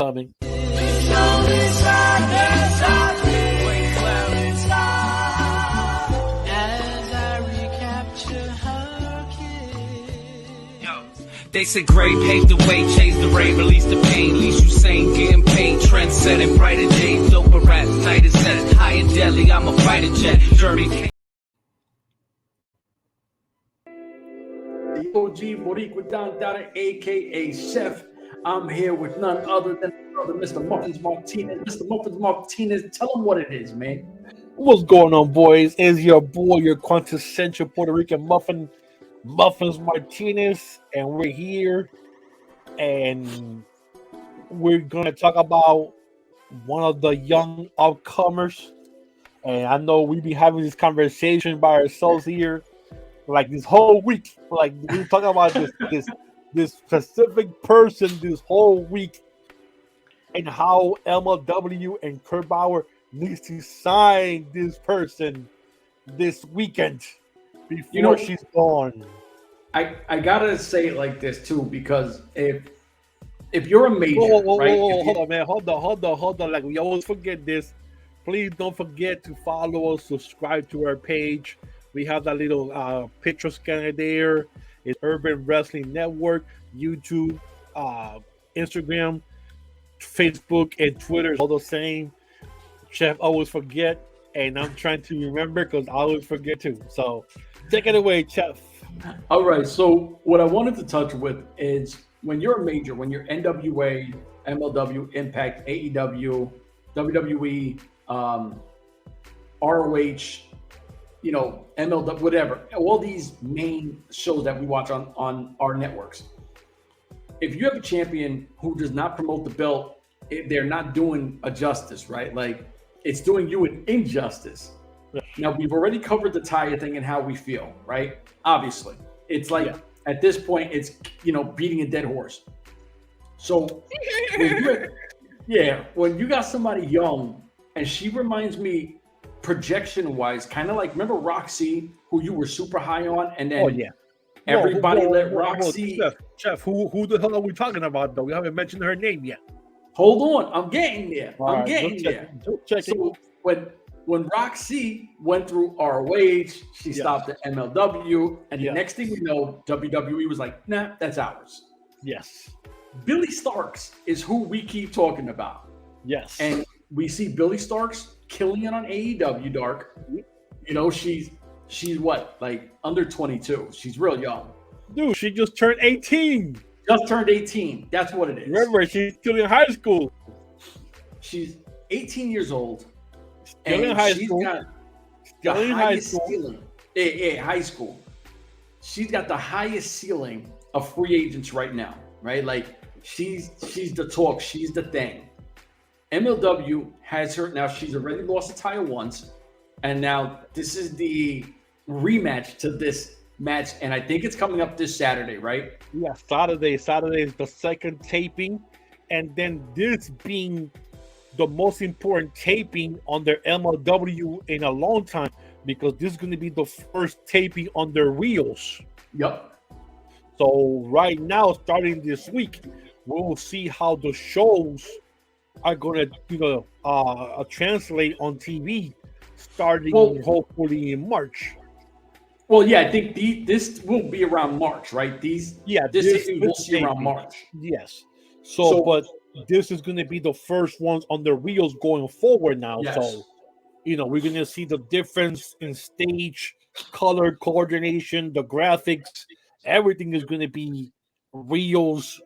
coming. They said great, paved the way, changed the rate, release the pain, least you sane, getting paid, trend setting, brighter days, doper rap, tight as set, high and deadly, I'm a fighter jet, journey. The OG Boricua Down, aka Chef. I'm here with none other than brother Mr. Muffins Martinez. Mr. Muffins Martinez, tell them what it is, man. What's going on, boys? Is your boy, your quintessential Puerto Rican Muffins Martinez, and we're here, and we're gonna talk about one of the young upcomers. And I know we be having this conversation by ourselves here, like this whole week. Like we talk about this specific person this whole week, and how MLW and Kurt Bauer needs to sign this person this weekend before she's gone. I gotta say it like this too, because if you're a major, right? Hold on, man. Hold on. Like we always forget this. Please don't forget to follow us, subscribe to our page. We have that little picture scanner there. It's Urban Wrestling Network, YouTube, Instagram, Facebook, and Twitter. All the same. Chef always forget, and I'm trying to remember because I always forget too. So take it away, Chef. All right. So what I wanted to touch with is when you're a major, when you're N.W.A, MLW, Impact, AEW, WWE, ROH, MLW, whatever, all these main shows that we watch on our networks. If you have a champion who does not promote the belt, they're not doing a justice, right? Like it's doing you an injustice. Now, we've already covered the tire thing and how we feel, right? Obviously. It's like, at this point, it's, beating a dead horse. So, when you got somebody young, and she reminds me, projection-wise, kind of like, remember Roxy, who you were super high on, and then everybody let Roxy... Chef, who the hell are we talking about, though? We haven't mentioned her name yet. Hold on. I'm getting there. Check so, when Roxy went through ROH, she stopped at MLW, and the next thing we know, WWE was like, nah, that's ours. Yes. Billie Starks is who we keep talking about. Yes. And we see Billie Starks killing it on AEW Dark. She's what, like under 22. She's real young. Dude, she just turned 18. Just turned 18. That's what it is. Remember, she's still in high school. She's 18 years old. Still in high school. Still in high school. Ceiling. High school. She's got the highest ceiling of free agents right now, right? Like she's the talk. She's the thing. MLW has her now. She's already lost a title once, and now this is the rematch to this match, and I think it's coming up this Saturday, right? Yeah, Saturday. Saturday is the second taping, and then this being the most important taping on their MLW in a long time, because this is going to be the first taping on their wheels. Yep. So right now, starting this week, we'll see how the shows are going to translate on TV, starting hopefully in March. Well, yeah, I think this will be around March, right? This we'll see around March. Yes. So, but this is going to be the first ones on the reels going forward now. Yes. So, we're going to see the difference in stage, color coordination, the graphics. Everything is going to be reels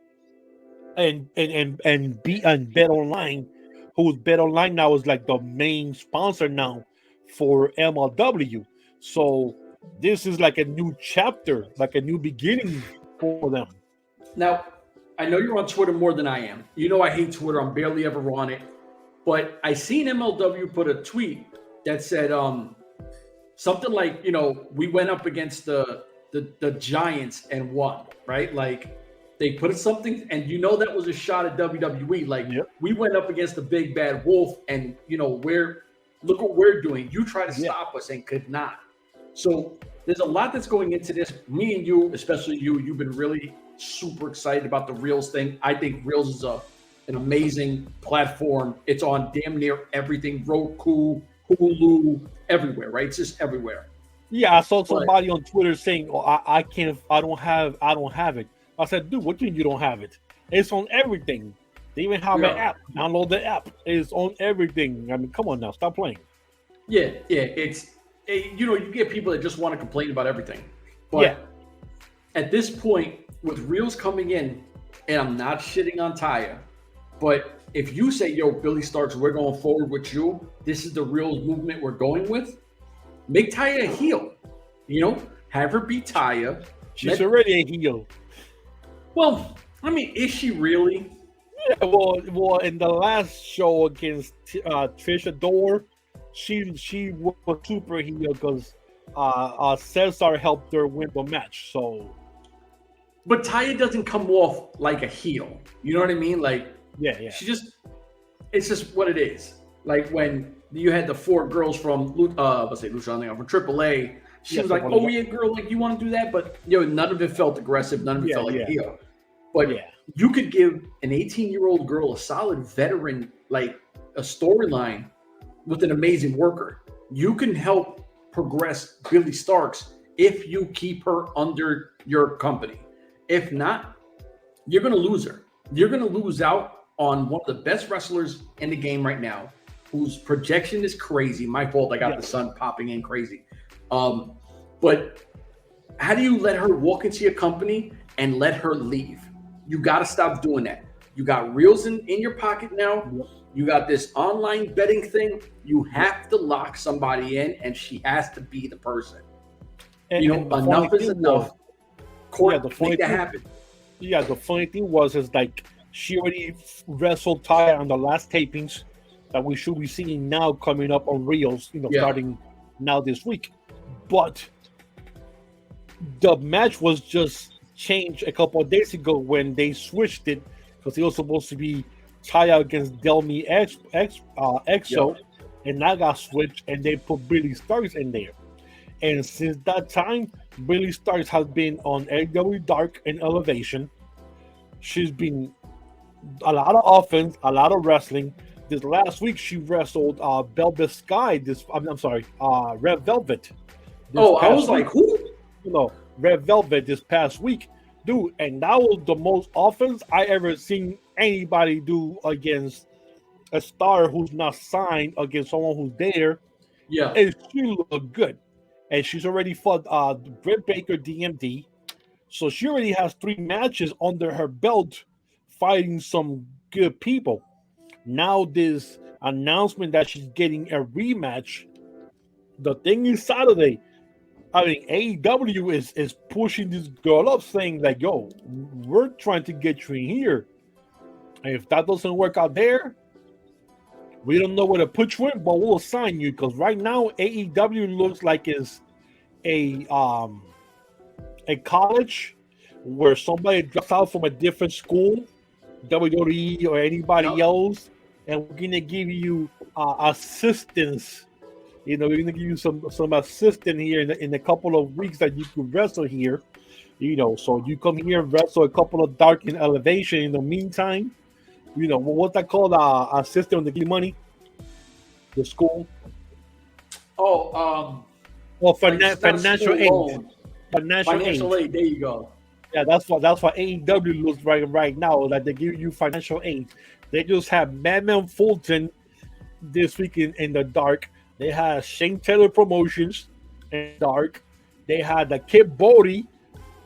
and Bet Online, who's Bet Online now is like the main sponsor now for MLW. So this is like a new chapter, like a new beginning for them. Now, I know you're on Twitter more than I am. I hate Twitter. I'm barely ever on it. But I seen MLW put a tweet that said something like, we went up against the Giants and won, right? Like they put something, and that was a shot at WWE. Like we went up against the big bad wolf, and look what we're doing. You try to stop us and could not. So there's a lot that's going into this. Me and you, especially you've been really super excited about the Reels thing. I think Reels is a an amazing platform. It's on damn near everything, Roku, Hulu, everywhere, right? It's just everywhere. Yeah, I saw somebody on Twitter saying, "Oh, I can't. I don't have it." I said, "Dude, what do you mean you don't have it? It's on everything. They even have an app. Download the app. It's on everything. I mean, come on now, stop playing." Yeah. You get people that just want to complain about everything. But at this point, with Reels coming in, and I'm not shitting on Taya, but if you say, yo, Billie Starks, we're going forward with you, this is the Reels movement we're going with, make Taya a heel. Have her be Taya. She's already a heel. Well, I mean, is she really? Yeah, well, in the last show against Trisha Dore, she was super heel because Cesar helped her win the match. So, but Taya doesn't come off like a heel. You know what I mean? Like, yeah. It's just what it is. Like when you had the 4 girls from lucha, from AAA. She was like, "Oh yeah, girl, like you want to do that?" But none of it felt aggressive. None of it felt like a heel. But you could give an 18-year-old girl a solid veteran, like a storyline with an amazing worker. You can help progress Billie Starks if you keep her under your company. If not, you're going to lose her. You're going to lose out on one of the best wrestlers in the game right now, whose projection is crazy. My fault, I got the sun popping in crazy. But how do you let her walk into your company and let her leave? You got to stop doing that. You got Reels in your pocket now. You got this online betting thing. You have to lock somebody in, and she has to be the person. And enough is enough. Make that happen. Yeah, the funny thing is like she already wrestled Taya on the last tapings that we should be seeing now coming up on Reels, starting now this week. But the match was just changed a couple of days ago when they switched it because it was supposed to be Taya against Delmi Exo, and that got switched, and they put Billie Starks in there. And since that time, Billie Starks has been on AEW Dark and Elevation. She's been a lot of offense, a lot of wrestling. This last week, she wrestled Velvet Sky. Red Velvet. I was like, who? Red Velvet this past week, dude, and that was the most offense I ever seen anybody do against a star who's not signed against someone who's there. Yeah, and she looked good, and she's already fought Britt Baker DMD, so she already has 3 matches under her belt, fighting some good people. Now this announcement that she's getting a rematch. The thing is Saturday. I mean, AEW is pushing this girl up, saying like, "Yo, we're trying to get you in here. And if that doesn't work out there, we don't know where to put you in, but we'll sign you." Because right now, AEW looks like it's a college where somebody drops out from a different school, WWE or anybody else, and we're gonna give you assistance. We're going to give you some assistance here in a couple of weeks that you could wrestle here. So you come here and wrestle a couple of Dark in Elevation. In the meantime, what's that called? Assistant to give money? The school? Financial aid. Financial aid. There you go. Yeah, that's what AEW looks right now. That they give you financial aid. They just have Madman Fulton this week in the Dark. They had Shane Taylor Promotions in Dark. They had the Kid Bodie,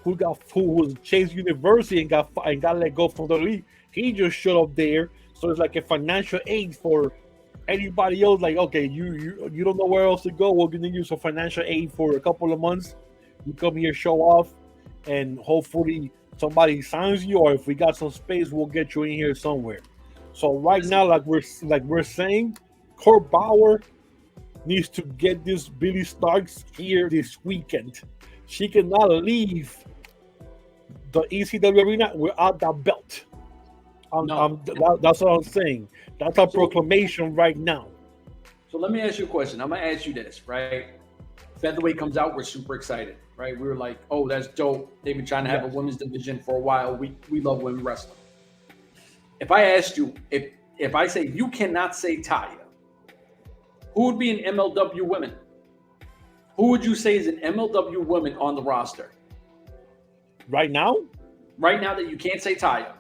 who was Chase University and got let go from the league. He just showed up there, so it's like a financial aid for anybody else. Like, okay, you don't know where else to go. We're gonna use some financial aid for a couple of months. You come here, show off, and hopefully somebody signs you. Or if we got some space, we'll get you in here somewhere. So right now, like we're saying, Kurt Bauer needs to get this Billie Starks here this weekend. She cannot leave the ECW arena without that belt. That's what I'm saying. That's a proclamation right now. So let me ask you a question. I'm going to ask you this, right? Featherweight comes out. We're super excited, right? We were like, oh, that's dope. They've been trying to have a women's division for a while. We love women wrestling. if I asked you, if I say you cannot say Taya, who would be an MLW women? Who would you say is an MLW woman on the roster? Right now? Right now that you can't say Taya.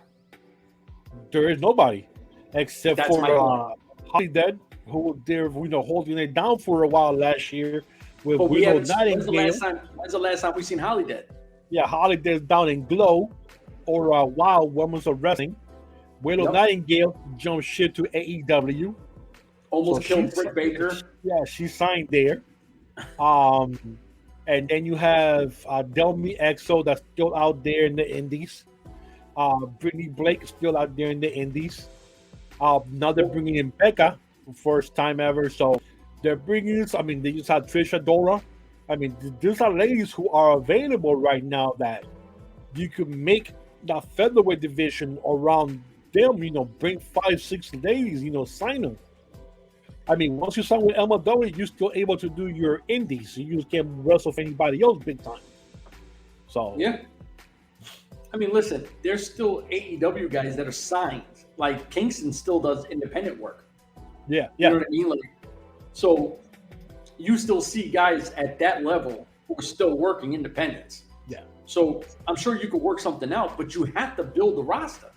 There is nobody except That's for my point. Holly Dead, who was there, holding it down for a while last year with But Willow when's Nightingale. the last time we seen Holly Dead? Yeah, Holly Dead's down in Glow or Wild Women's of Wrestling. Willow Nightingale jumped ship to AEW. Almost killed Britt Baker. Yeah, she signed there. And then you have Delmi Exo that's still out there in the Indies. Brittany Blake is still out there in the Indies. Now they're bringing in Becca for first time ever. So they're bringing this. I mean, they just had Trisha Dora. I mean, these are ladies who are available right now that you could make that featherweight division around them. Bring 5-6 ladies. Sign them. I mean, once you sign with MLW, you're still able to do your indies. So you can't wrestle for anybody else big time. So yeah. I mean, listen, there's still AEW guys that are signed. Like Kingston still does independent work. Yeah. You know what I mean? Like, so you still see guys at that level who are still working independents. Yeah. So I'm sure you could work something out, but you have to build the roster.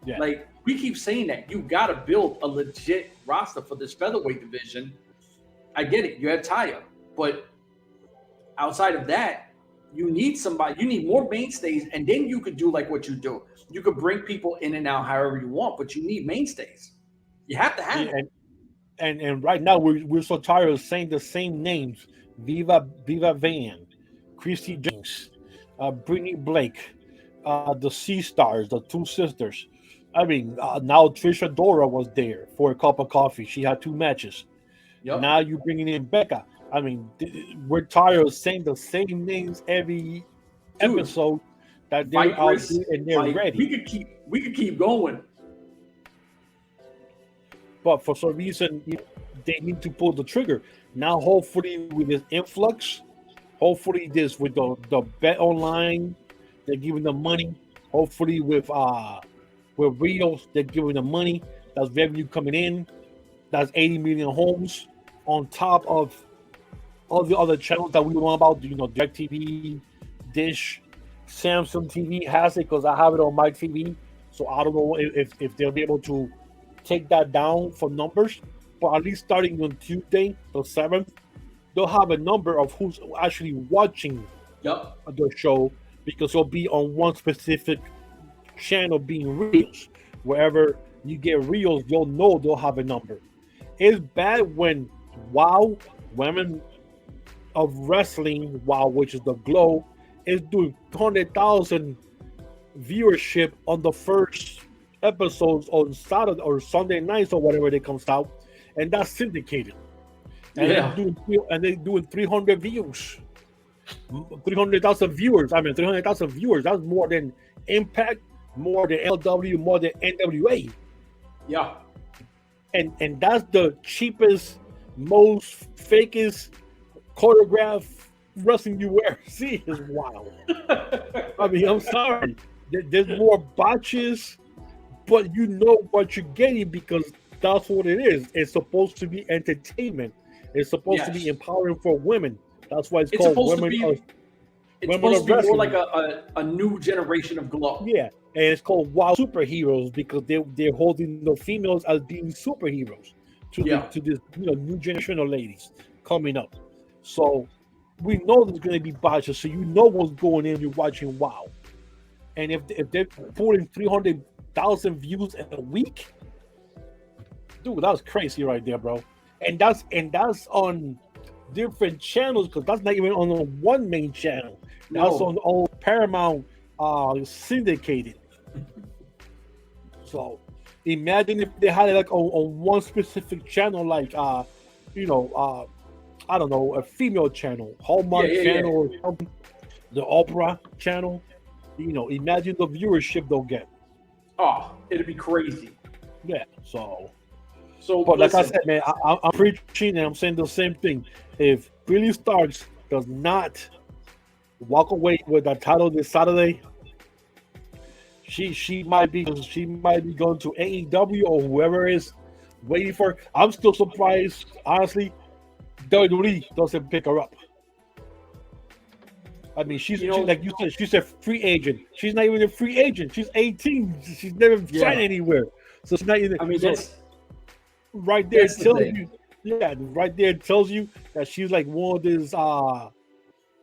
Yeah. Like we keep saying that you got to build a legit roster for this featherweight division. I get it. You have Taya, but outside of that, you need somebody. You need more mainstays, and then you could do like what you do. You could bring people in and out however you want, but you need mainstays. You have to have it. And right now we're so tired of saying the same names: Viva Van, Christi Jaynes, Brittany Blake, the Sea Stars, the two sisters. I mean, now Trisha Dora was there for a cup of coffee. She had 2 matches. Yep. Now you're bringing in Becca. I mean, we're tired of saying the same names every episode that they're out there and they're ready. We could keep going. But for some reason, they need to pull the trigger. Now, hopefully, with this influx, hopefully this with the bet online, they're giving them money. Hopefully with Rios, they're giving them money. That's revenue coming in. That's 80 million homes on top of all the other channels that we know about. DirecTV, Dish, Samsung TV has it because I have it on my TV. So I don't know if they'll be able to take that down for numbers. But at least starting on Tuesday, the 7th, they'll have a number of who's actually watching the show because it'll be on one specific channel being Reels. Wherever you get Reels, you'll know they'll have a number. It's bad when WOW, Women of Wrestling, WOW, which is the Glow, is doing 200,000 viewership on the first episodes on Saturday or Sunday nights or whatever they comes out, and that's syndicated. And they're doing 300 views, 300,000 viewers. I mean, 300,000 viewers. That's more than Impact, more than LW, more than N.W.A. Yeah. And that's the cheapest, most fakest choreographed wrestling you ever see. Is wild. I mean, I'm sorry. There's more botches, but you know what you're getting because that's what it is. It's supposed to be entertainment. It's supposed to be empowering for women. That's why it's called Women. It's supposed to be more like a new generation of Glow. Yeah, and it's called WOW Superheroes because they're holding the females as being superheroes to this new generation of ladies coming up. So we know there's going to be botches, so you know what's going in. You're watching WOW, and if they're putting 300,000 views in a week, dude, that's crazy right there, bro. And that's on different channels because that's not even on one main channel. That's on all Paramount syndicated. So imagine if they had it like on one specific channel, like I don't know, a female channel, Hallmark channel or something, the Opera channel. Imagine the viewership they'll get. Oh, it'd be crazy. Yeah. So but like I said, man, I'm preaching and I'm saying the same thing. If Billie Starks does not walk away with that title this Saturday, She might be going to AEW or whoever is waiting for her. I'm still surprised, honestly. WWE doesn't pick her up. I mean, she's like you said, she's a free agent. She's not even a free agent. She's 18. She's never signed anywhere. So she's not even. I mean, that's right there. Tells you, right there tells you that she's like one of these 1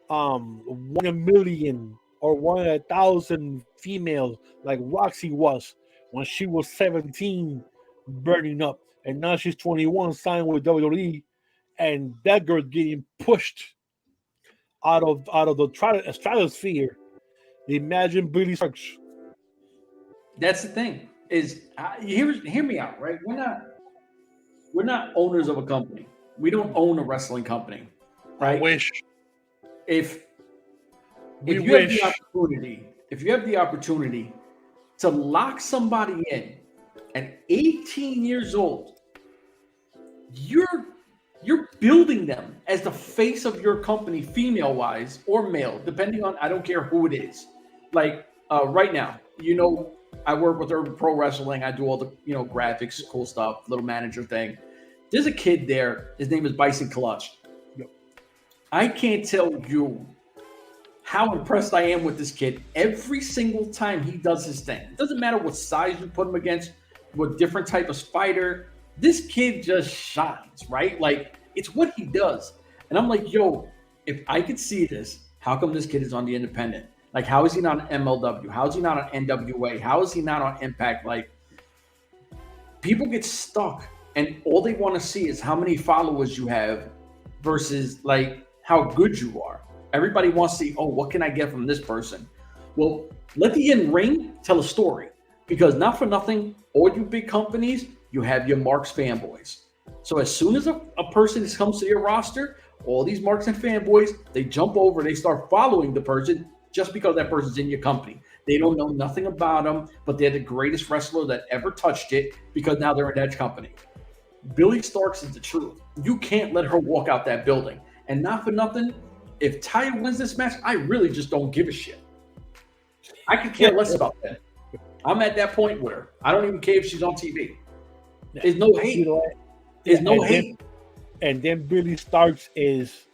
in a million or 1 in 1,000 females, like Roxy was when she was 17, burning up, and now she's 21, signed with WWE, and that girl's getting pushed out of the stratosphere. Imagine Billie Starks. That's the thing. Is hear me out, right? We're not owners of a company. We don't own a wrestling company, right? I wish. If you have the opportunity to lock somebody in at 18 years old, you're building them as the face of your company, female wise or male, depending on, I don't care who it is. Like right now, I work with Urban Pro Wrestling. I do all the graphics, cool stuff, little manager thing. There's a kid there. His name is Bison Clutch. I can't tell you how impressed I am with this kid every single time he does his thing. It doesn't matter what size you put him against, what different type of spider. This kid just shines, right? Like, it's what he does. And I'm like, yo, if I could see this, how come this kid is on the independent? Like, how is he not on MLW? How is he not on N.W.A? How is he not on Impact? Like, people get stuck, and all they want to see is how many followers you have versus, like, how good you are. Everybody wants to see, oh, what can I get from this person? Well, let the in-ring tell a story. Because not for nothing, all you big companies, you have your Marks fanboys. So as soon as a person comes to your roster, all these Marks and fanboys, they jump over, they start following the person just because that person's in your company. They don't know nothing about them, but they're the greatest wrestler that ever touched it because now they're an Edge company. Billie Starks is the truth. You can't let her walk out that building. And not for nothing, if Taya wins this match, I really just don't give a shit. I could care less about that. I'm at that point with her. I don't even care if she's on TV. There's no hate. There's no hate. And then Billie Starks is,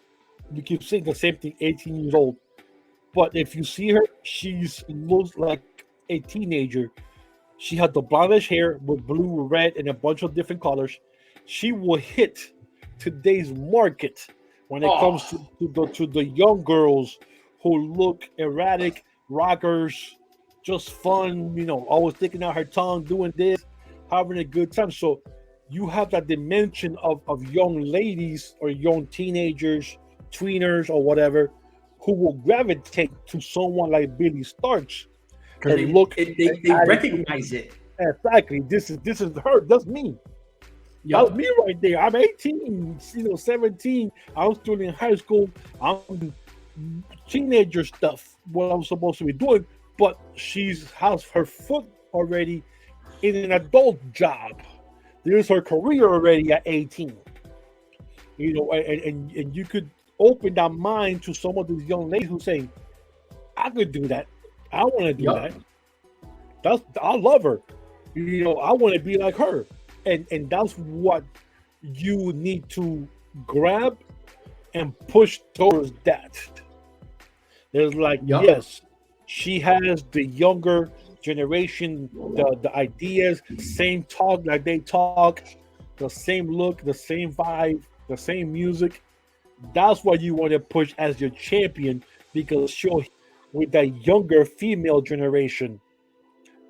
we keep saying the same thing, 18 years old. But if you see her, she looks like a teenager. She had the blondish hair with blue, red, and a bunch of different colors. She will hit today's market when it comes to the young girls who look erratic, rockers, just fun, always sticking out her tongue, doing this, having a good time. So you have that dimension of young ladies or young teenagers, tweeners, or whatever, who will gravitate to someone like Billie Starks. Because they recognize it. Exactly. This is her. That's me. Yep. That was me right there. I'm 18, 17. I was still in high school. I'm teenager stuff, what I'm supposed to be doing. But she has her foot already in an adult job. There's her career already at 18. And you could open that mind to some of these young ladies who say, I could do that. I want to do that. I love her. I want to be like her. And that's what you need to grab and push towards that. There's yes, she has the younger generation, the ideas, same talk like they talk, the same look, the same vibe, the same music. That's what you want to push as your champion, because she'll with that younger female generation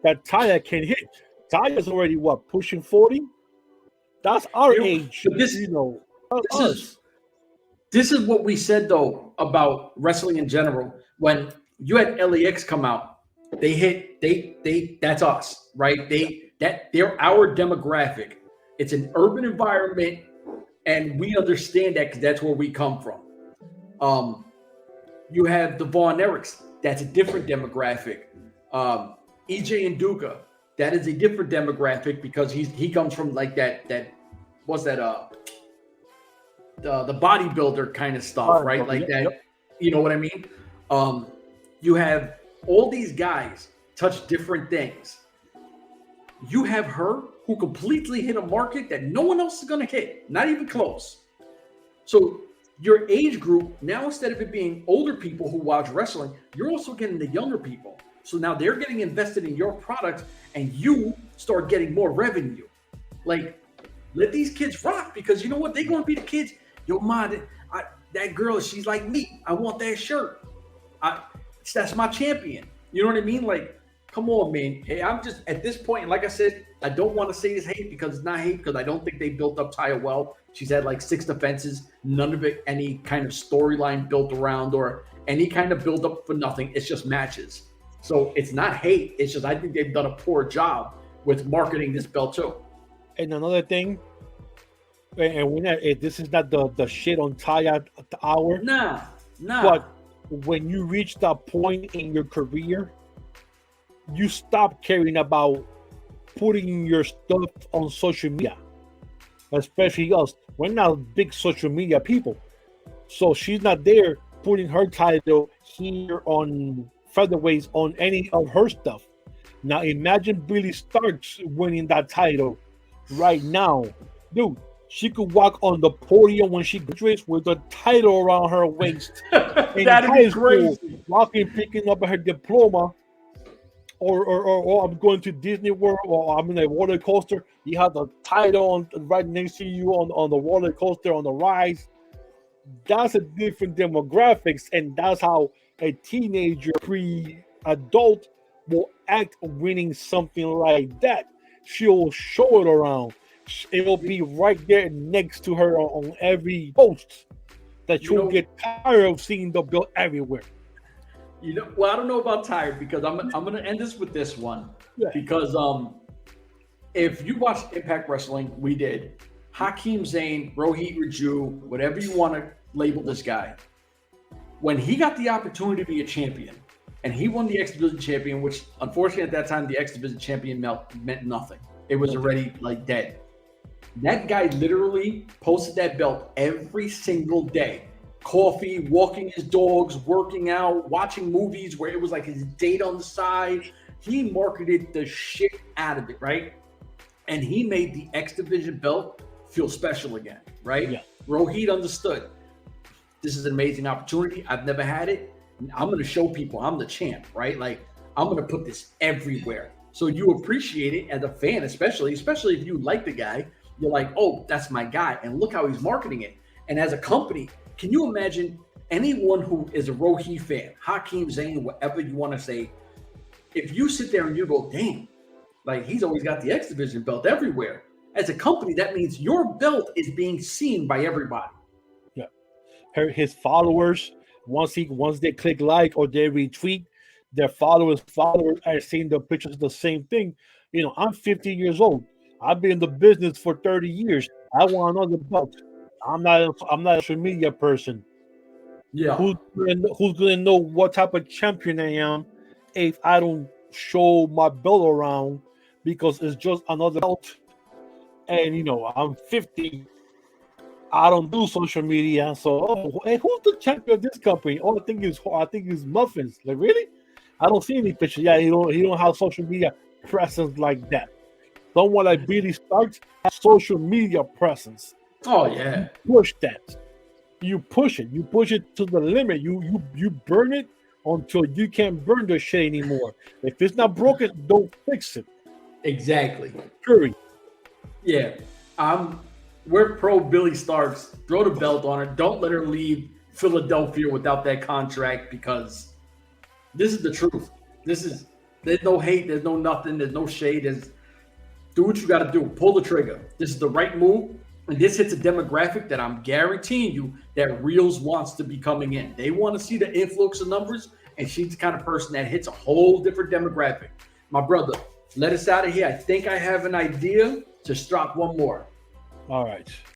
that Taya can hit. Taya's already pushing 40? That's our age. This is what we said though about wrestling in general. When you had LAX come out, that's us, right? They're our demographic. It's an urban environment, and we understand that because that's where we come from. You have the Von Erichs, that's a different demographic. EJ and Duca, that is a different demographic because he comes from like that what's that the bodybuilder kind of stuff, right? Like that, you know what I mean? You have all these guys touch different things. You have her who completely hit a market that no one else is going to hit, not even close. So your age group, now instead of it being older people who watch wrestling, you're also getting the younger people. So now they're getting invested in your product and you start getting more revenue. Like, let these kids rock, because you know what? They're going to be the kids. Yo, Ma, that girl, she's like me. I want that shirt. That's my champion. You know what I mean? Like, come on, man. Hey, I'm just at this point, like I said, I don't want to say it's hate because it's not hate, because I don't think they built up Taya well. She's had like 6 defenses, none of it any kind of storyline built around or any kind of build up for nothing. It's just matches. So it's not hate. It's just I think they've done a poor job with marketing this belt too. And another thing, and we're not, this is not the shit on Taya hour. Nah. But when you reach that point in your career, you stop caring about putting your stuff on social media. Especially us. We're not big social media people. So she's not there putting her title here on Featherweights on any of her stuff. Now imagine Billie Starks winning that title right now. Dude, she could walk on the podium when she graduates with the title around her waist. That'd be crazy. Walking, picking up her diploma. Or I'm going to Disney World, or I'm in a roller coaster. You have the title on right next to you on the roller coaster on the rise. That's a different demographics, and that's how a teenager, pre-adult, will act winning something like that. She'll show it around. It'll be right there next to her on every post. That you'll get tired of seeing the belt everywhere. You know, well, I don't know about tired, because I'm gonna end this with this one. Yeah. Because if you watched Impact Wrestling, we did. Hakeem Zayn, Rohit, Raju, whatever you want to label this guy, when he got the opportunity to be a champion, and he won the X Division champion, which unfortunately at that time the X Division champion meant nothing. It was already like dead. That guy literally posted that belt every single day. Coffee, walking his dogs, working out, watching movies where it was like his date on the side. He marketed the shit out of it, right? And he made the X Division belt feel special again, right? Yeah. Rohit understood. This is an amazing opportunity. I've never had it. I'm going to show people I'm the champ, right? Like, I'm going to put this everywhere. So you appreciate it as a fan, especially if you like the guy. You're like, oh, that's my guy. And look how he's marketing it. And as a company, can you imagine anyone who is a Rohit fan, Hakeem Zayn, whatever you want to say, if you sit there and you go, damn, like he's always got the X Division belt everywhere. As a company, that means your belt is being seen by everybody. Yeah. His followers, once they click like or they retweet, their followers are seeing the pictures of the same thing. You know, I'm 50 years old. I've been in the business for 30 years. I want another belt. I'm not a social media person. Yeah. Who's gonna know what type of champion I am if I don't show my belt around, because it's just another belt. And you know, I'm 50. I don't do social media. So hey, who's the champion of this company? All I think is muffins. Like, really? I don't see any pictures. Yeah, he don't have social media presence like that. Someone like Billie Starks has social media presence. Oh yeah, you push that. You push it to the limit. You burn it until you can't burn the shit anymore. If it's not broken, don't fix it. Exactly. Curry. Yeah, we're pro Billie Starks. Throw the belt on her. Don't let her leave Philadelphia without that contract, because this is the truth. There's no hate. There's no nothing. There's no shade. Do what you got to do. Pull the trigger. This is the right move. And this hits a demographic that I'm guaranteeing you that Reels wants to be coming in. They want to see the influx of numbers, and she's the kind of person that hits a whole different demographic. My brother, let us out of here. I think I have an idea. Just drop one more. All right.